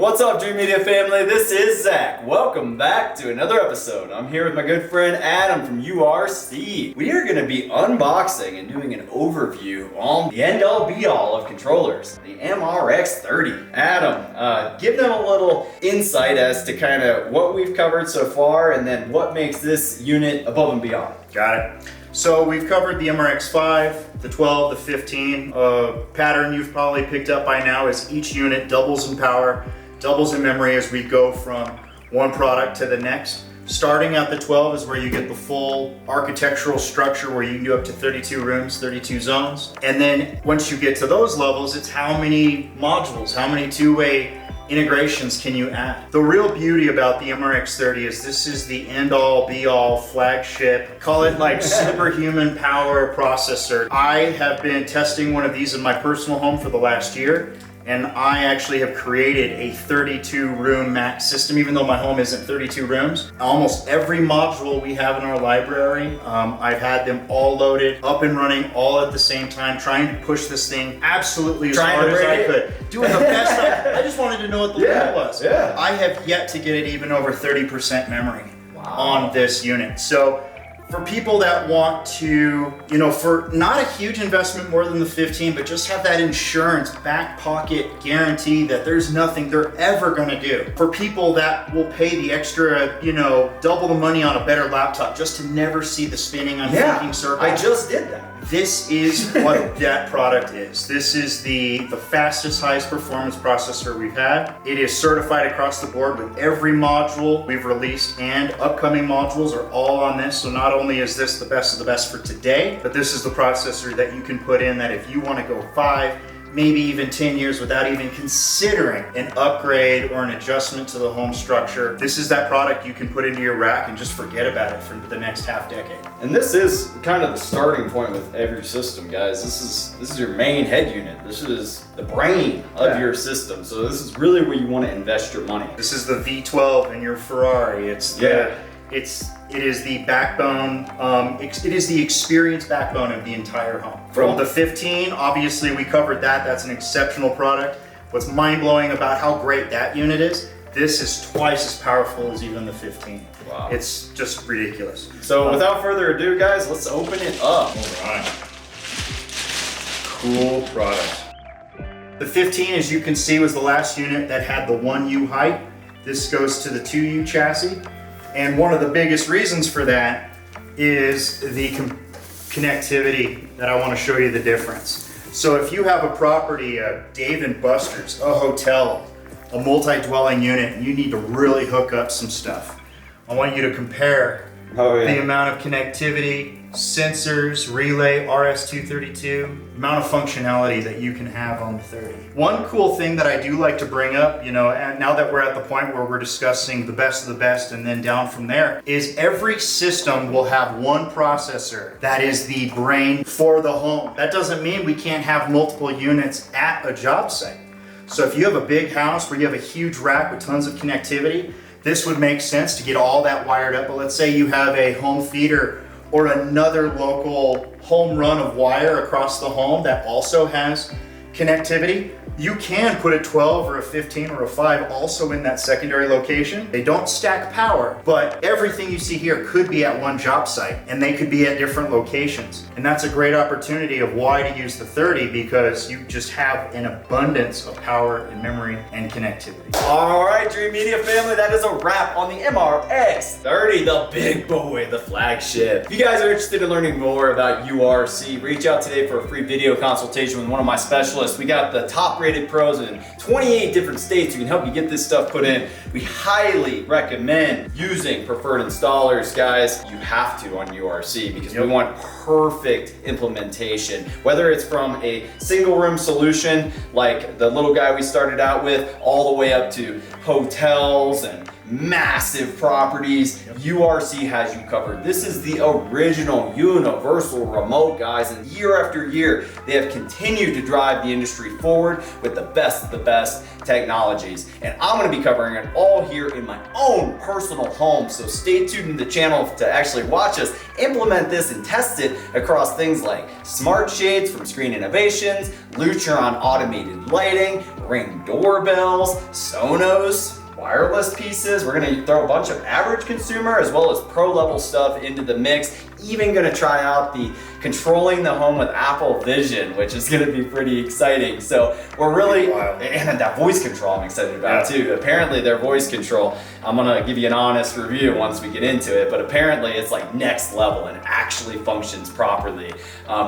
What's up, Dream Media family? This is Zach. Welcome back to another episode. I'm here with my good friend Adam from URC. We are going to be unboxing and doing an overview on the end-all be-all of controllers, the MRX-30. Adam, give them a little insight as to kind of what we've covered so far and then what makes this unit above and beyond. Got it. So we've covered the MRX-5, the 12, the 15. Pattern you've probably picked up by now is each unit doubles in power, doubles in memory as we go from one product to the next. Starting at the 12 is where you get the full architectural structure where you can do up to 32 rooms, 32 zones. And then once you get to those levels, it's how many modules, how many two-way integrations can you add. The real beauty about the MRX-30 is this is the end-all, be-all, flagship, call it like superhuman power processor. I have been testing one of these in my personal home for the last year, and I actually have created a 32 room max system, even though my home isn't 32 rooms. Almost every module we have in our library, I've had them all loaded, up and running, all at the same time, trying to push this thing absolutely as hard as I could. Doing the best I just wanted to know what the limit was. Yeah. I have yet to get it even over 30% memory on this unit. So for people that want to, for not a huge investment more than the 15, but just have that insurance back pocket guarantee that there's nothing they're ever gonna do. For people that will pay the extra, double the money on a better laptop just to never see the spinning unthinking circle. I just did that. This is what that product is. This is the fastest, highest performance processor we've had. It is certified across the board with every module we've released, and upcoming modules are all on this. So not only is this the best of the best for today, but this is the processor that you can put in that if you want to go 5, maybe even 10 years without even considering an upgrade or an adjustment to the home structure. This is that product you can put into your rack and just forget about it for the next half decade. And this is kind of the starting point with every system, guys. This is your main head unit. This is the brain of your system. So this is really where you want to invest your money. This is the V12 in your Ferrari. It is the backbone, it is the experience backbone of the entire home. From the 15, obviously we covered that. That's an exceptional product. What's mind-blowing about how great that unit is, this is twice as powerful as even the 15. Wow. It's just ridiculous. So without further ado, guys, let's open it up. All right. Cool product. The 15, as you can see, was the last unit that had the 1U height. This goes to the 2U chassis. And one of the biggest reasons for that is the connectivity that I want to show you the difference. So if you have a property, a Dave & Buster's, a hotel, a multi-dwelling unit, and you need to really hook up some stuff, I want you to compare the amount of connectivity, sensors, relay, RS-232, amount of functionality that you can have on the 30. One cool thing that I do like to bring up, and now that we're at the point where we're discussing the best of the best and then down from there, is every system will have one processor that is the brain for the home. That doesn't mean we can't have multiple units at a job site. So if you have a big house where you have a huge rack with tons of connectivity, this would make sense to get all that wired up. But let's say you have a home theater or another local home run of wire across the home that also has connectivity. You can put a 12 or a 15 or a 5 also in that secondary location. They don't stack power, but everything you see here could be at one job site and they could be at different locations. And that's a great opportunity of why to use the 30, because you just have an abundance of power and memory and connectivity. All right, Dream Media family, that is a wrap on the MRX-30, the big boy, the flagship. If you guys are interested in learning more about URC, reach out today for a free video consultation with one of my specialists. We got the top rated pros in 28 different states who can help you get this stuff put in. We highly recommend using preferred installers, guys. You have to on URC because we want perfect implementation. Whether it's from a single room solution like the little guy we started out with, all the way up to hotels and massive properties, URC has you covered. This is the original universal remote, guys, and year after year, they have continued to drive the industry forward with the best of the best. best technologies. And I'm gonna be covering it all here in my own personal home. So stay tuned to the channel to actually watch us implement this and test it across things like smart shades from Screen Innovations, Lutron automated lighting, Ring doorbells, Sonos, wireless pieces. We're gonna throw a bunch of average consumer as well as pro level stuff into the mix. Even gonna try out the controlling the home with Apple Vision, which is gonna be pretty exciting. So we're really, and that voice control I'm excited about too. Apparently their voice control, I'm gonna give you an honest review once we get into it, but apparently it's like next level and actually functions properly,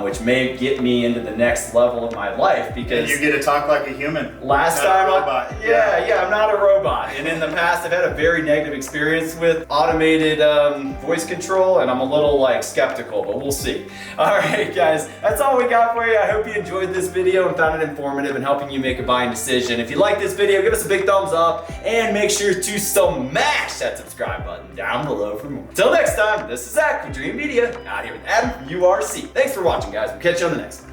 which may get me into the next level of my life because and you get to talk like a human. Last time, I'm not a robot. And in the past, I've had a very negative experience with automated voice control, and I'm a little like skeptical, but we'll see. All right, guys, that's all we got for you. I hope you enjoyed this video and found it informative and helping you make a buying decision. If you like this video, give us a big thumbs up and make sure to smash that subscribe button down below for more. Till next time, this is Zach with Dream Media, out here with Adam from URC. Thanks for watching, guys. We'll catch you on the next one.